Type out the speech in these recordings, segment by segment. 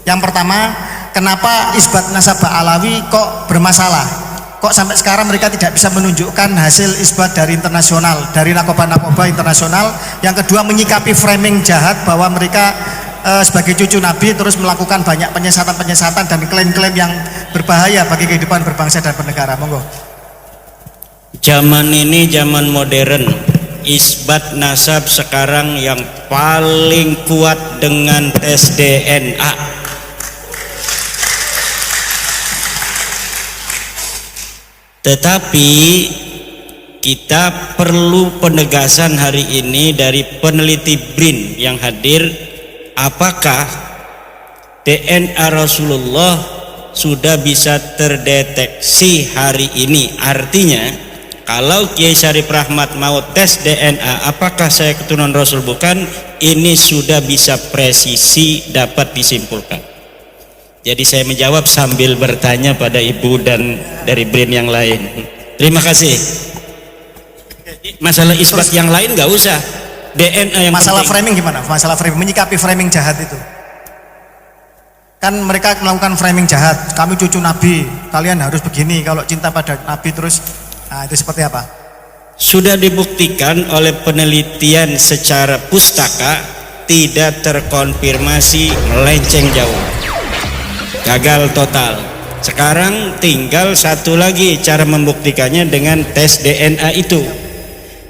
Yang pertama, kenapa isbat nasab Ba'alawi kok bermasalah? Kok sampai sekarang mereka tidak bisa menunjukkan hasil isbat dari internasional, dari narkoba internasional. Yang kedua, menyikapi framing jahat bahwa mereka sebagai cucu Nabi terus melakukan banyak penyesatan dan klaim-klaim yang berbahaya bagi kehidupan berbangsa dan bernegara. Monggo. Zaman ini zaman modern, isbat nasab sekarang yang paling kuat dengan tes DNA. Tetapi kita perlu penegasan hari ini dari peneliti BRIN yang hadir. Apakah DNA Rasulullah sudah bisa terdeteksi hari ini? Artinya kalau Kiai Syarif Rahmat mau tes DNA apakah saya keturunan Rasul bukan, ini sudah bisa presisi dapat disimpulkan. Jadi saya menjawab sambil bertanya pada ibu dan dari BRIN yang lain. Terima kasih. Masalah isbat yang lain nggak usah, DNA yang masalah penting. Framing gimana? Masalah framing, menyikapi framing jahat itu. Kan mereka melakukan framing jahat, kami cucu Nabi, kalian harus begini, kalau cinta pada Nabi terus, nah itu seperti apa? Sudah dibuktikan oleh penelitian secara pustaka, tidak terkonfirmasi, melenceng jauh, gagal total. Sekarang tinggal satu lagi cara membuktikannya dengan tes DNA itu.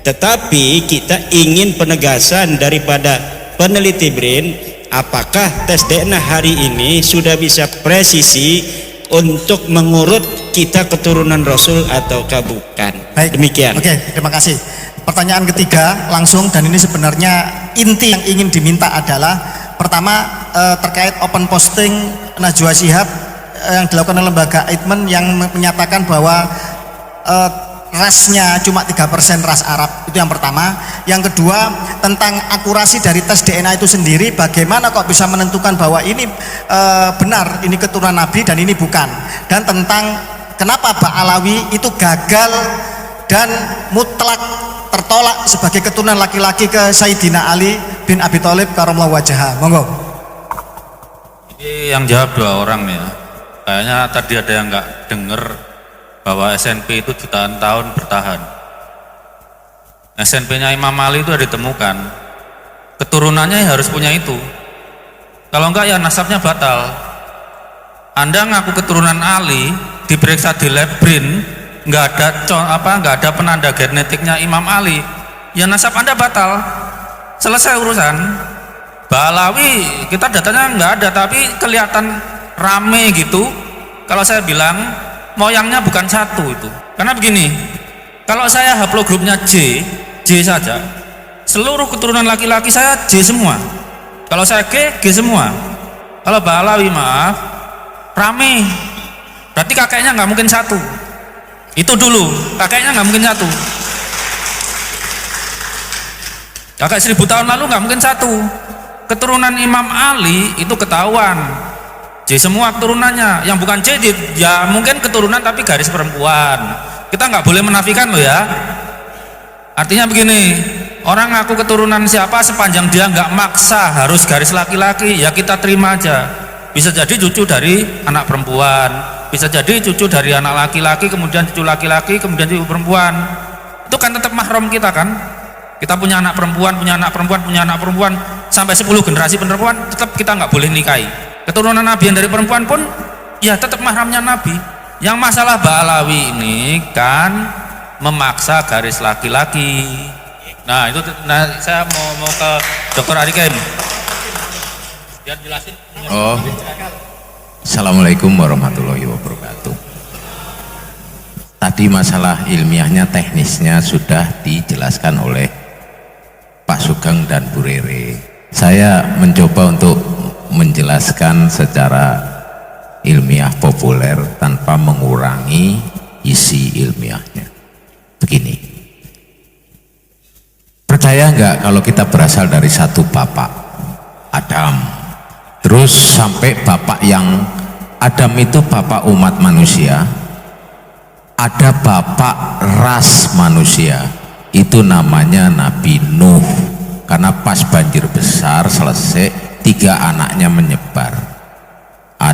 Tetapi kita ingin penegasan daripada peneliti BRIN, apakah tes DNA hari ini sudah bisa presisi untuk mengurut kita keturunan Rasul ataukah bukan. Baik, demikian. Oke, terima kasih. Pertanyaan ketiga langsung, dan ini sebenarnya inti yang ingin diminta adalah pertama terkait open posting Najwa Shihab yang dilakukan oleh lembaga Eijkman yang menyatakan bahwa rasnya cuma 3% ras Arab. Itu yang pertama. Yang kedua, tentang akurasi dari tes DNA itu sendiri, bagaimana kok bisa menentukan bahwa ini benar, ini keturunan Nabi dan ini bukan. Dan tentang kenapa Ba'alawi itu gagal dan mutlak tertolak sebagai keturunan laki-laki ke Sayyidina Ali bin Abi Thalib karramallahu wajhahu. Monggo. Ini yang jawab dua orang nih ya. Kayaknya tadi ada yang nggak dengar bahwa SNP itu jutaan tahun bertahan. SNP-nya Imam Ali itu ada ditemukan, keturunannya harus punya itu. Kalau enggak ya nasabnya batal. Anda ngaku keturunan Ali, diperiksa di lab BRIN, nggak ada penanda genetiknya Imam Ali, ya nasab Anda batal. Selesai urusan. Ba'alawi kita datanya nggak ada, tapi kelihatan rame gitu. Kalau saya bilang moyangnya bukan satu itu, karena begini, kalau saya haplogrupnya J saja, seluruh keturunan laki-laki saya J semua. Kalau saya G semua. Kalau Ba'alawi maaf, rame, berarti kakeknya nggak mungkin satu. Itu dulu, kakeknya nggak mungkin satu. Kakek 1000 tahun lalu nggak mungkin satu. Keturunan Imam Ali itu ketahuan. J semua keturunannya, yang bukan J ya mungkin keturunan tapi garis perempuan. Kita nggak boleh menafikan loh ya. Artinya begini, orang ngaku keturunan siapa sepanjang dia nggak maksa harus garis laki-laki, ya kita terima aja. Bisa jadi cucu dari anak perempuan, bisa jadi cucu dari anak laki-laki, kemudian cucu laki-laki, kemudian cucu perempuan. Itu kan tetap mahram kita kan. Kita punya anak perempuan, punya anak perempuan, punya anak perempuan, sampai 10 generasi perempuan tetap kita nggak boleh nikahi. Keturunan Nabi yang dari perempuan pun ya tetap mahramnya Nabi. Yang masalah Ba'alawi ini kan memaksa garis laki-laki. Nah itu, saya mau ke Dr. Arikem biar jelasin. Oh, Assalamualaikum warahmatullahi wabarakatuh. Tadi masalah ilmiahnya, teknisnya sudah dijelaskan oleh Pak Sugeng dan Bu Rere. Saya mencoba untuk menjelaskan secara ilmiah populer tanpa mengurangi isi ilmiahnya. Begini, percaya nggak kalau kita berasal dari satu bapak, Adam, terus sampai bapak yang Adam itu bapak umat manusia, ada bapak ras manusia, itu namanya Nabi Nuh. Karena pas banjir besar selesai, 3 anaknya menyebar.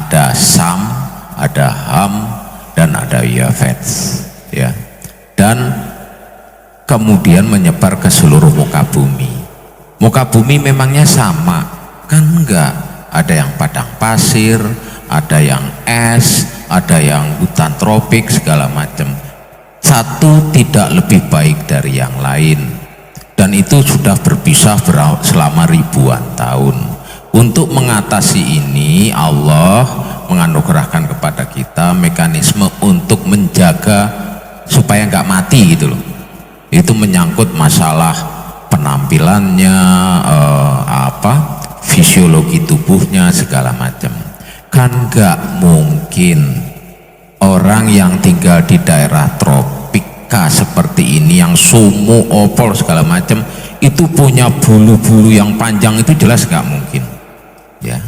ada Sam, ada Ham, dan ada Yafet, ya. Dan kemudian menyebar ke seluruh muka bumi. Muka bumi memangnya sama? Kan enggak. Ada yang padang pasir, ada yang es, ada yang hutan tropik, segala macam. Satu tidak lebih baik dari yang lain, dan itu sudah berpisah selama ribuan tahun. Untuk mengatasi ini, Allah menganugerahkan kepada kita mekanisme untuk menjaga supaya nggak mati gitu loh. Itu menyangkut masalah penampilannya, fisiologi tubuhnya, segala macam. Kan nggak mungkin orang yang tinggal di daerah tropika seperti ini, yang sumuk, opol, segala macam, itu punya bulu-bulu yang panjang, itu jelas nggak mungkin, ya.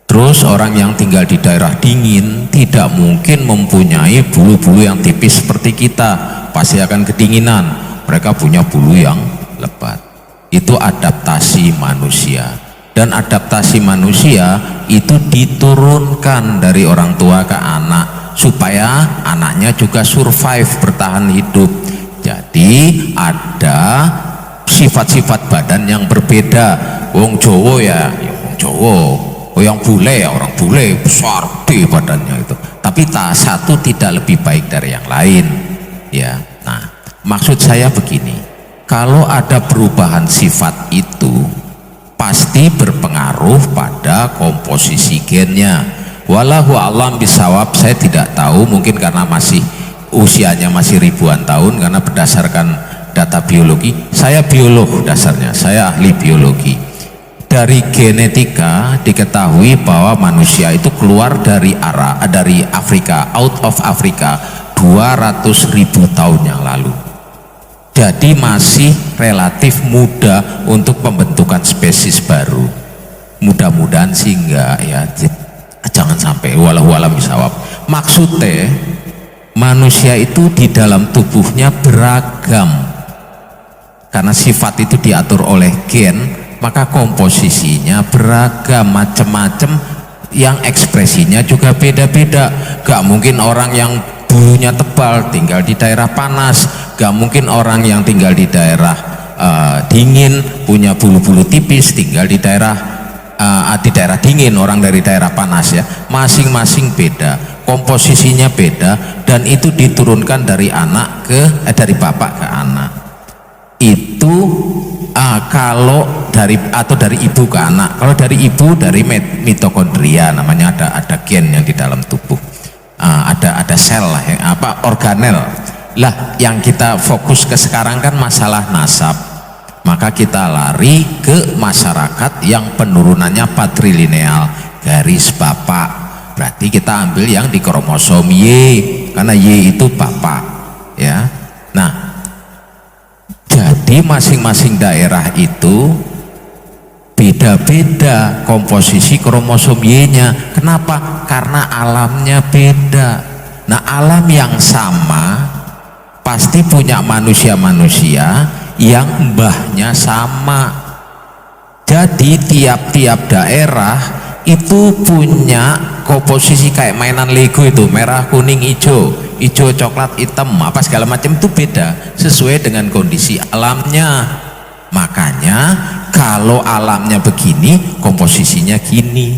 Terus orang yang tinggal di daerah dingin tidak mungkin mempunyai bulu-bulu yang tipis seperti kita, pasti akan kedinginan. Mereka punya bulu yang lebat. Itu adaptasi manusia, dan adaptasi manusia itu diturunkan dari orang tua ke anak supaya anaknya juga survive, bertahan hidup. Jadi ada sifat-sifat badan yang berbeda. Wong Jowo ya wong Jowo, yang bule ya orang bule, besar di badannya itu, tapi satu tidak lebih baik dari yang lain, ya. Nah, maksud saya begini, kalau ada perubahan sifat itu pasti berpengaruh pada komposisi gennya. Wallahu a'lam bisawab, saya tidak tahu, mungkin karena usianya masih ribuan tahun, karena berdasarkan data biologi, saya biolog dasarnya, saya ahli biologi. Dari genetika diketahui bahwa manusia itu keluar dari Afrika, out of Afrika 200.000 tahun yang lalu. Jadi masih relatif muda untuk pembentukan spesies baru. Mudah-mudahan sih enggak, ya. Jangan sampai, wallahu a'lam bishawab. Maksudnya manusia itu di dalam tubuhnya beragam, karena sifat itu diatur oleh gen, maka komposisinya beragam, macam-macam, yang ekspresinya juga beda-beda. Gak mungkin orang yang bulunya tebal tinggal di daerah panas, gak mungkin orang yang tinggal di daerah dingin punya bulu-bulu tipis tinggal di daerah dingin, orang dari daerah panas, ya. Masing-masing beda, komposisinya beda, dan itu diturunkan dari dari bapak ke anak. Itu kalau dari ibu ke anak. Kalau dari ibu, dari mitokondria, namanya ada gen yang di dalam tubuh, ada sel lah, organel lah. Yang kita fokus ke sekarang kan masalah nasab, maka kita lari ke masyarakat yang penurunannya patrilineal, garis bapak. Berarti kita ambil yang di kromosom Y, karena Y itu bapak, ya. Nah, jadi masing-masing daerah itu beda-beda komposisi kromosom Y-nya. Kenapa? Karena alamnya beda. Nah, alam yang sama pasti punya manusia-manusia yang mbahnya sama. Jadi tiap-tiap daerah itu punya komposisi kayak mainan Lego itu, merah, kuning, hijau, coklat, hitam, apa segala macam, itu beda sesuai dengan kondisi alamnya. Makanya kalau alamnya begini, komposisinya gini.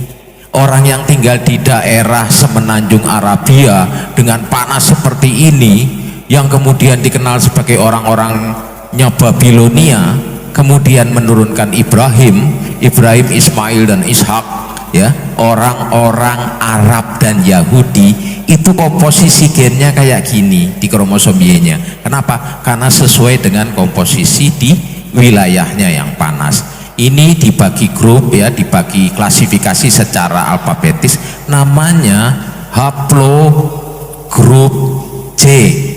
Orang yang tinggal di daerah semenanjung Arabia dengan panas seperti ini, yang kemudian dikenal sebagai orang-orangnya Babilonia, kemudian menurunkan Ibrahim, Ismail dan Ishak, ya, orang-orang Arab dan Yahudi, itu komposisi gennya kayak gini di kromosom Y-nya. Kenapa? Karena sesuai dengan komposisi di wilayahnya yang panas. Ini dibagi grup, ya, dibagi klasifikasi secara alfabetis, namanya haplogrup C,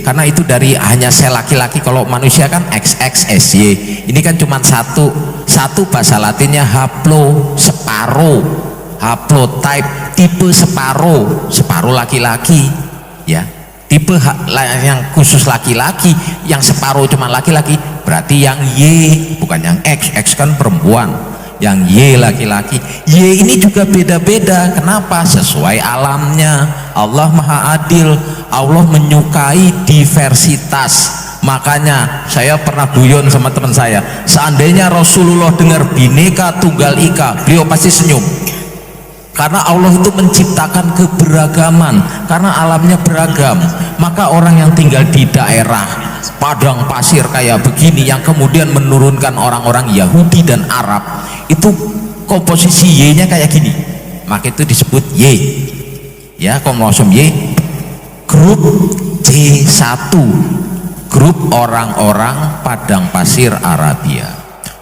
karena itu dari hanya sel laki-laki. Kalau manusia kan XXSY, ini kan cuma satu bahasa latinnya haplo, separuh, haplotype, tipe separuh laki-laki, ya. Tipe yang khusus laki-laki, yang separuh cuma laki-laki, berarti yang Y, bukan yang X kan perempuan. yang Y laki-laki. Y ini juga beda-beda. Kenapa? Sesuai alamnya. Allah Maha Adil, Allah menyukai diversitas. Makanya saya pernah guyon sama teman saya, seandainya Rasulullah dengar Bhinneka Tunggal Ika, beliau pasti senyum. Karena Allah itu menciptakan keberagaman, karena alamnya beragam. Maka orang yang tinggal di daerah padang pasir kayak begini, yang kemudian menurunkan orang-orang Yahudi dan Arab, itu komposisi Y-nya kayak gini, maka itu disebut Y, ya, kromosom Y. Grup C1, grup orang-orang padang pasir Arabia.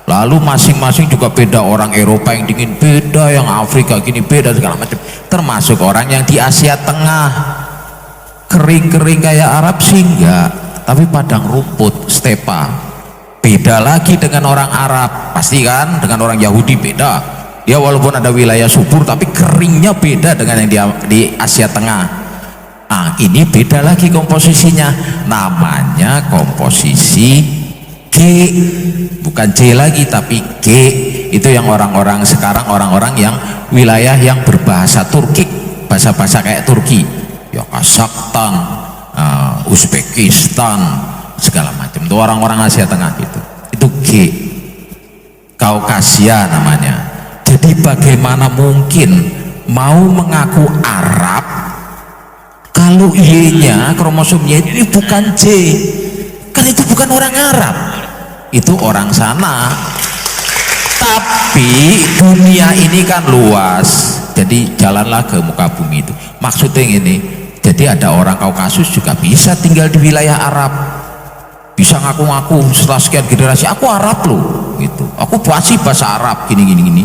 Lalu masing-masing juga beda, orang Eropa yang dingin beda, yang Afrika gini beda, segala macam. Termasuk orang yang di Asia Tengah, kering-kering kayak Arab sih enggak, tapi padang rumput, stepa, beda lagi dengan orang Arab, pasti kan. Dengan orang Yahudi beda, dia walaupun ada wilayah subur tapi keringnya beda dengan yang di Asia Tengah. Nah, ini beda lagi komposisinya, namanya komposisi G, bukan C lagi tapi G. Itu yang orang-orang sekarang, orang-orang yang wilayah yang berbahasa Turki, bahasa-bahasa kayak Turki, ya, Kazakhstan, Uzbekistan, segala macam, itu orang-orang Asia Tengah. Itu G, Kaukasia namanya. Jadi bagaimana mungkin mau mengaku Arab kalau Y-nya, kromosomnya ini bukan C? Kan itu bukan orang Arab, itu orang sana. Tapi dunia ini kan luas, jadi jalanlah ke muka bumi itu. Maksudnya ini, jadi ada orang Kaukasus juga bisa tinggal di wilayah Arab, bisa ngaku-ngaku setelah sekian generasi, aku Arab loh, gitu. Aku pasti bahasa Arab, gini.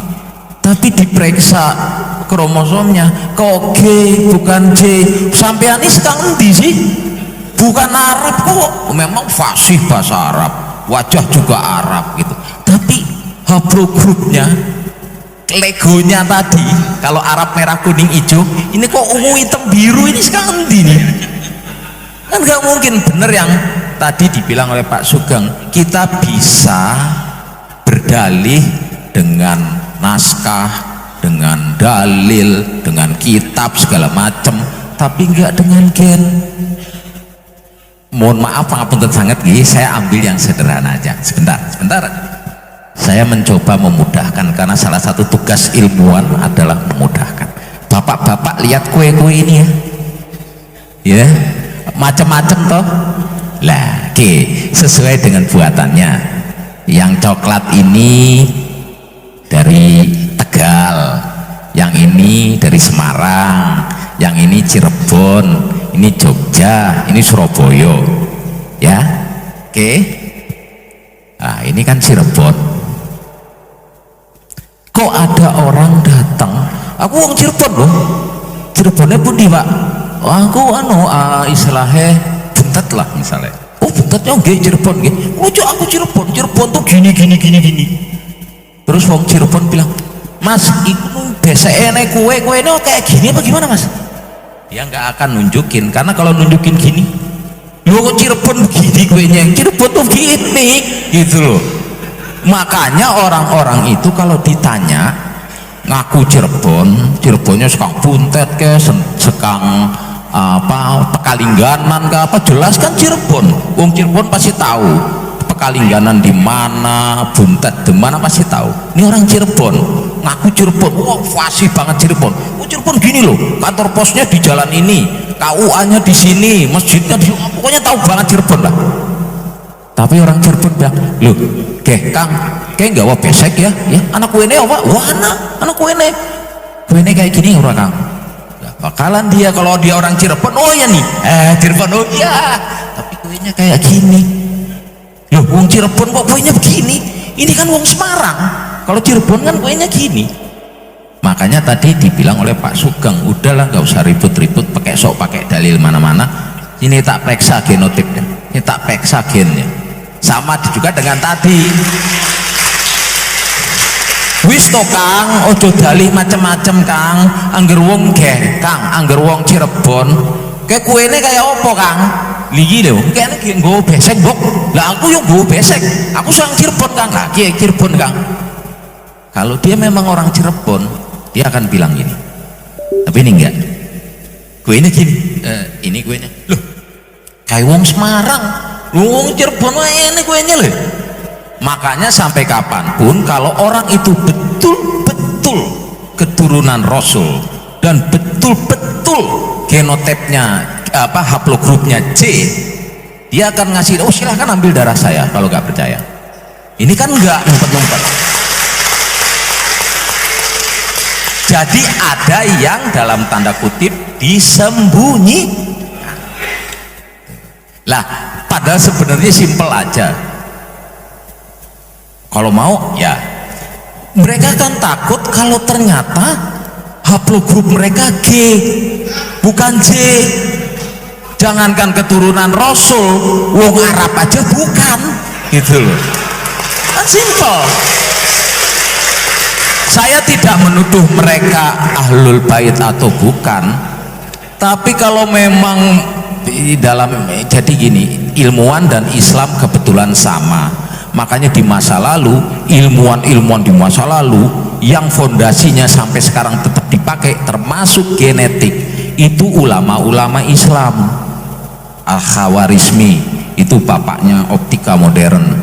Tapi diperiksa kromosomnya kok G bukan C. Sampean ini sekarang endi sih? Bukan Arab kok, memang fasih bahasa Arab, wajah juga Arab gitu. Tapi haplogrupnya, legonya tadi, kalau Arab merah kuning hijau, ini kok ungu hitam biru, ini sekarang endi nih? Kan nggak mungkin. Bener yang tadi dibilang oleh Pak Sugeng, kita bisa berdalih dengan naskah, dengan dalil, dengan kitab segala macam, tapi enggak dengan gen. Mohon maaf pangapunten sangat nggih, saya ambil yang sederhana aja. Sebentar. Saya mencoba memudahkan, karena salah satu tugas ilmuwan adalah memudahkan. Bapak-bapak lihat kue-kue ini ya. Ya, macam-macam toh. Lah, oke, sesuai dengan buatannya. Yang coklat ini dari Tegal, yang ini dari Semarang, yang ini Cirebon, ini Jogja, ini Surabaya, ya. Oke. Nah, ini kan Cirebon. Kok ada orang datang, aku orang Cirebon loh. Cirebonnya pun di Pak, aku istilahnya buntet lah misalnya. Oh, buntetnya nggih Cirebon nggih. Oh, aku Cirebon tuh gini. Terus wong Cirebon bilang, Mas, itu biasa enek kue ini kayak gini apa gimana Mas? Dia nggak akan nunjukin, karena kalau nunjukin gini, lu kok Cirebon begini kuenya, Cirebon tuh gini, gitu loh. Makanya orang-orang itu kalau ditanya ngaku Cirebonnya sekang buntet ke, sekang Pekalingganan ke apa, jelas kan Cirebon. Wong Cirebon pasti tahu Pekalingganan di mana, buntet di mana, pasti tahu. Ini orang Cirebon ngaku Cirebon, wah fasih banget Cirebon. Oh, Cirebon gini loh, kantor posnya di jalan ini, KUA-nya di sini, masjidnya di, pokoknya tahu banget Cirebon lah. Tapi orang Cirebon bilang, loh, Kang, nggak wah besek ya, anak kue ini apa? Wah, anak kue ini kayak gini orang Kang. Bakalan dia, kalau dia orang Cirebon, oh ya nih, Cirebon, oh iya, tapi kuenya kayak gini. Loh, wong Cirebon kok kuenya begini? Ini kan wong Semarang. Kalau Cirebon kan kuenya gini. Makanya tadi dibilang oleh Pak Sugeng, udahlah nggak usah ribut-ribut, pakai dalil mana-mana. Ini tak periksa genotipnya, ini tak periksa gennya. Sama juga dengan tadi. Wis to Kang, ojo dalih macem-macem Kang. Angger wong Kang, angger wong Cirebon, kayak kuene kayak opo Kang? Ligi lho, kayaknya nggo besek bok. Lah aku yang nggo besek, aku sang Cirebon Kang, lagi Cirebon Kang. Kalau dia memang orang Cirebon, dia akan bilang gini, tapi ini enggak, kuenya gini, ini kuenya loh kayak wong Semarang, wong Cirebon ini kuenya loh. Makanya sampai kapanpun kalau orang itu betul-betul keturunan Rasul dan betul-betul genotipnya haplogrupnya C, dia akan ngasih, oh silahkan ambil darah saya kalau nggak percaya. Ini kan nggak ngumpet-ngumpet. Jadi ada yang dalam tanda kutip disembunyikan. Lah, padahal sebenarnya simpel aja. Kalau mau ya, mereka kan takut kalau ternyata haplogrup mereka G bukan J. Jangankan keturunan Rasul, wong Arab aja bukan, gitu loh. Kan simpel. Saya tidak menuduh mereka ahlul bait atau bukan, tapi kalau memang di dalam, jadi gini, ilmuwan dan Islam kebetulan sama. Makanya di masa lalu, ilmuwan di masa lalu yang fondasinya sampai sekarang tetap dipakai termasuk genetik, itu ulama-ulama Islam. Al-Khawarizmi itu bapaknya optika modern.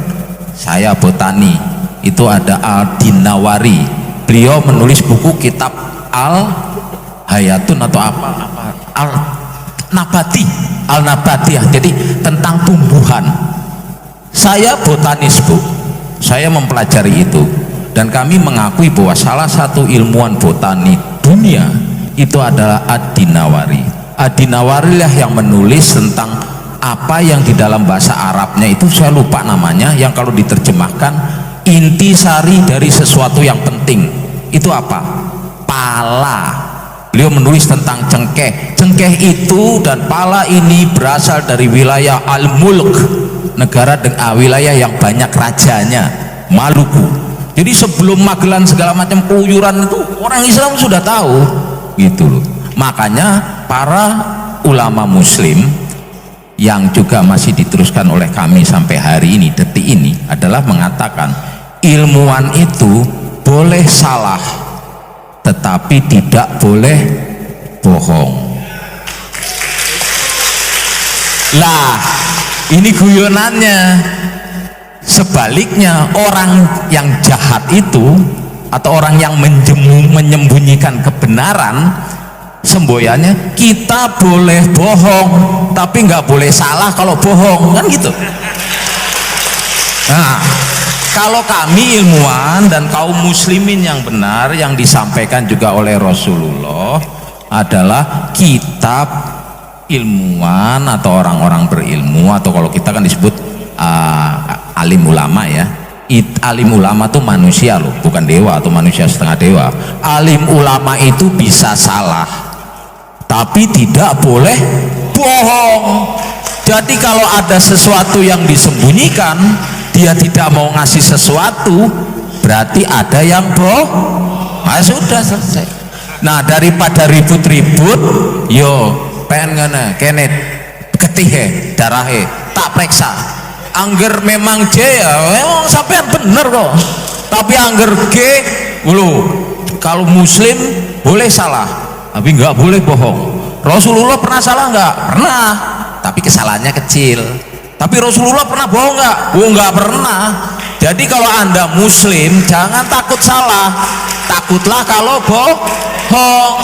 Saya botani, itu ada Al-Dinawari, beliau menulis buku kitab Al-Hayatun atau apa Al-Nabatiyah, jadi tentang tumbuhan. Saya botanis, Bu, saya mempelajari itu, dan kami mengakui bahwa salah satu ilmuwan botani dunia itu adalah Ad-Dinawari. Ad-Dinawari lah yang menulis tentang apa yang di dalam bahasa Arabnya itu saya lupa namanya, yang kalau diterjemahkan intisari dari sesuatu yang penting itu apa? Pala. Beliau menulis tentang cengkeh. Cengkeh itu dan pala ini berasal dari wilayah Al-Mulk, negara dengan wilayah yang banyak rajanya, Maluku. Jadi sebelum Magelan segala macam keluyuran itu orang Islam sudah tahu, gitu loh. Makanya para ulama Muslim yang juga masih diteruskan oleh kami sampai hari ini, detik ini, adalah mengatakan ilmuwan itu boleh salah tetapi tidak boleh bohong. Lah, ini guyonannya. Sebaliknya, orang yang jahat itu atau orang yang menyembunyikan kebenaran, semboyannya kita boleh bohong tapi nggak boleh salah kalau bohong, kan gitu. Nah, kalau kami ilmuwan dan kaum muslimin yang benar yang disampaikan juga oleh Rasulullah adalah kitab ilmuwan atau orang-orang berilmu, atau kalau kita kan disebut alim ulama ya. Alim ulama itu manusia loh, bukan dewa atau manusia setengah dewa. Alim ulama itu bisa salah tapi tidak boleh bohong. Jadi kalau ada sesuatu yang disembunyikan, dia tidak mau ngasih sesuatu, berarti ada yang bohong. Nah, sudah selesai. Nah, daripada ribut-ribut, yo pengen ngene kene ketihe darahe tak periksa. Angger memang J ya memang sampean bener kok, tapi angger G lho, kalau muslim boleh salah tapi nggak boleh bohong. Rasulullah pernah salah nggak? Pernah, tapi kesalahannya kecil. Tapi Rasulullah pernah bohong nggak? Oh, nggak pernah. Jadi kalau Anda muslim jangan takut salah, takutlah kalau bohong.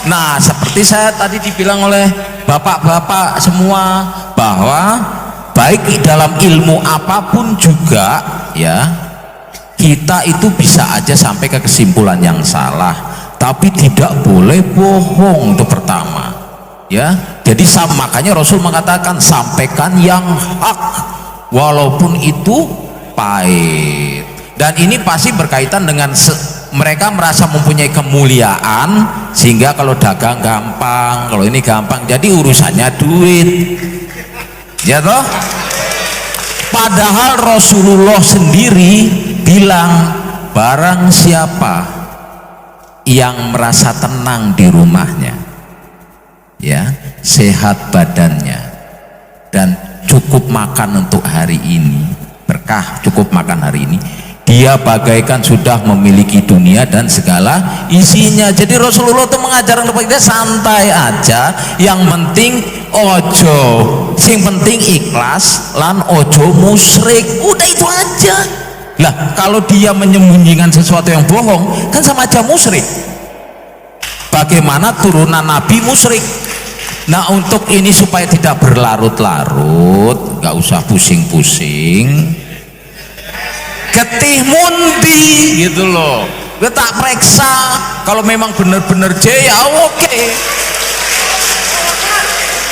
Nah, seperti saya tadi dibilang oleh bapak-bapak semua, bahwa baik dalam ilmu apapun juga ya, kita itu bisa aja sampai ke kesimpulan yang salah, tapi tidak boleh bohong. Itu pertama ya. Jadi makanya Rasul mengatakan sampaikan yang hak walaupun itu pahit. Dan ini pasti berkaitan dengan mereka merasa mempunyai kemuliaan sehingga kalau dagang gampang, kalau ini gampang, jadi urusannya duit ya toh. Padahal Rasulullah sendiri bilang barang siapa yang merasa tenang di rumahnya ya, sehat badannya dan cukup makan untuk hari ini, berkah cukup makan hari ini, dia bagaikan sudah memiliki dunia dan segala isinya. Jadi Rasulullah itu mengajarkan kepada kita santai aja, yang penting ojo, sing penting ikhlas lan ojo musyrik, udah itu aja. Lah kalau dia menyembunyikan sesuatu yang bohong kan sama aja musyrik. Bagaimana turunan Nabi musyrik? Nah untuk ini supaya tidak berlarut-larut, nggak usah pusing-pusing, getih mundi gitu loh, gue tak periksa. Kalau memang benar-benar J ya oke.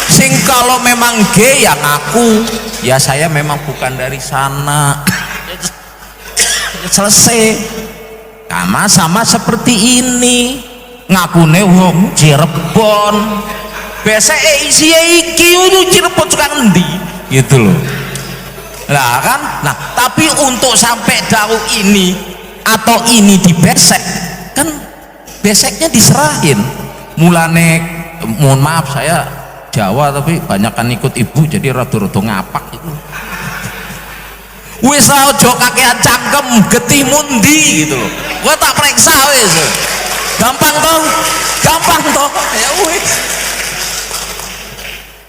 Sing kalau memang G ya ngaku, ya saya memang bukan dari sana. Selesai. Sama seperti ini, ngakune wong Cirebon, biasa isi iki Cirebon suka ngendi gitu loh. Lah kan, nah tapi untuk sampai jauh ini atau ini dibesek kan, beseknya diserahin. Mulane mohon maaf saya Jawa tapi banyak kan ikut ibu jadi rada-rada ngapak itu. Wis ojo kakean cangkem, getih mundi gitu loh. Gua tak periksa wis. Gampang toh ya wis.